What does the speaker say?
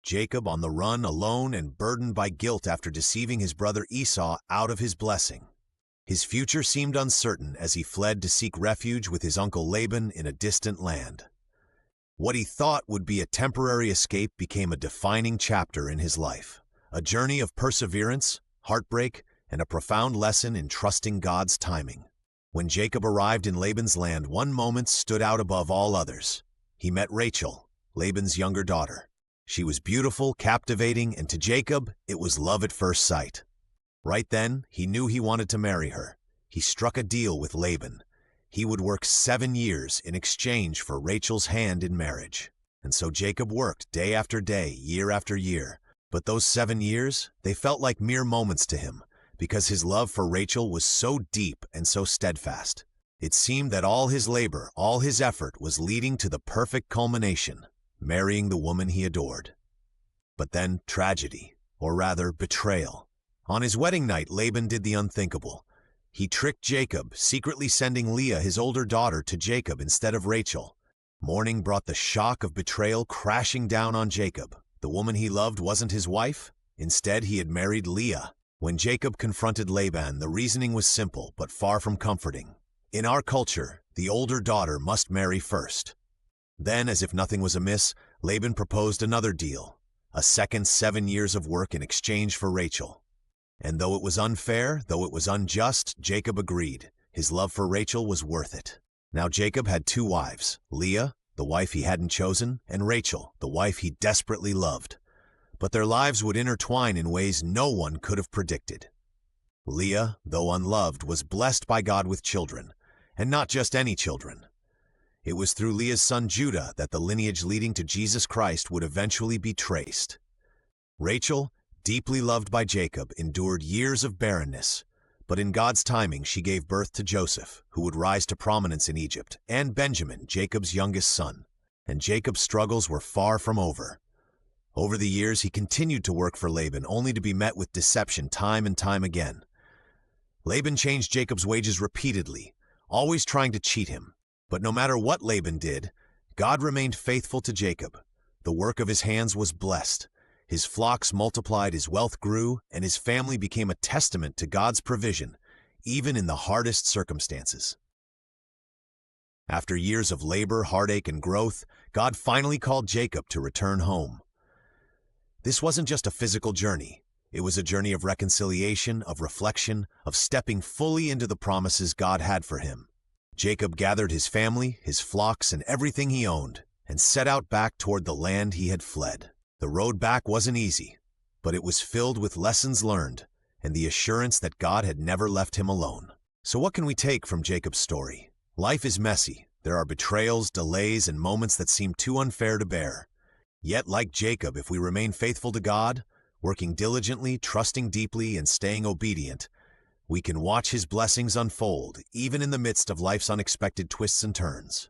Jacob on the run, alone and burdened by guilt after deceiving his brother Esau out of his blessing. His future seemed uncertain as he fled to seek refuge with his uncle Laban in a distant land. What he thought would be a temporary escape became a defining chapter in his life, a journey of perseverance, heartbreak, and a profound lesson in trusting God's timing. When Jacob arrived in Laban's land, one moment stood out above all others. He met Rachel, Laban's younger daughter. She was beautiful, captivating, and to Jacob, it was love at first sight. Right then, he knew he wanted to marry her. He struck a deal with Laban. He would work 7 years in exchange for Rachel's hand in marriage. And so Jacob worked day after day, year after year. But those 7 years, they felt like mere moments to him, because his love for Rachel was so deep and so steadfast. It seemed that all his labor, all his effort was leading to the perfect culmination, marrying the woman he adored. But then tragedy, or rather betrayal. On his wedding night, Laban did the unthinkable. He tricked Jacob, secretly sending Leah, his older daughter, to Jacob instead of Rachel. Morning brought the shock of betrayal crashing down on Jacob. The woman he loved wasn't his wife. Instead, he had married Leah. When Jacob confronted Laban, the reasoning was simple but far from comforting. In our culture, the older daughter must marry first. Then, as if nothing was amiss, Laban proposed another deal, a second 7 years of work in exchange for Rachel. And though it was unfair, though it was unjust, Jacob agreed. His love for Rachel was worth it. Now Jacob had 2 wives, Leah, the wife he hadn't chosen, and Rachel, the wife he desperately loved. But their lives would intertwine in ways no one could have predicted. Leah, though unloved, was blessed by God with children, and not just any children. It was through Leah's son Judah that the lineage leading to Jesus Christ would eventually be traced. Rachel, deeply loved by Jacob, endured years of barrenness, but in God's timing she gave birth to Joseph, who would rise to prominence in Egypt, and Benjamin, Jacob's youngest son. And Jacob's struggles were far from over. Over the years, he continued to work for Laban, only to be met with deception time and time again. Laban changed Jacob's wages repeatedly, always trying to cheat him. But no matter what Laban did, God remained faithful to Jacob. The work of his hands was blessed. His flocks multiplied, his wealth grew, and his family became a testament to God's provision, even in the hardest circumstances. After years of labor, heartache, and growth, God finally called Jacob to return home. This wasn't just a physical journey. It was a journey of reconciliation, of reflection, of stepping fully into the promises God had for him. Jacob gathered his family, his flocks, and everything he owned, and set out back toward the land he had fled. The road back wasn't easy, but it was filled with lessons learned and the assurance that God had never left him alone. So what can we take from Jacob's story? Life is messy. There are betrayals, delays, and moments that seem too unfair to bear. Yet, like Jacob, if we remain faithful to God, working diligently, trusting deeply, and staying obedient, we can watch his blessings unfold, even in the midst of life's unexpected twists and turns.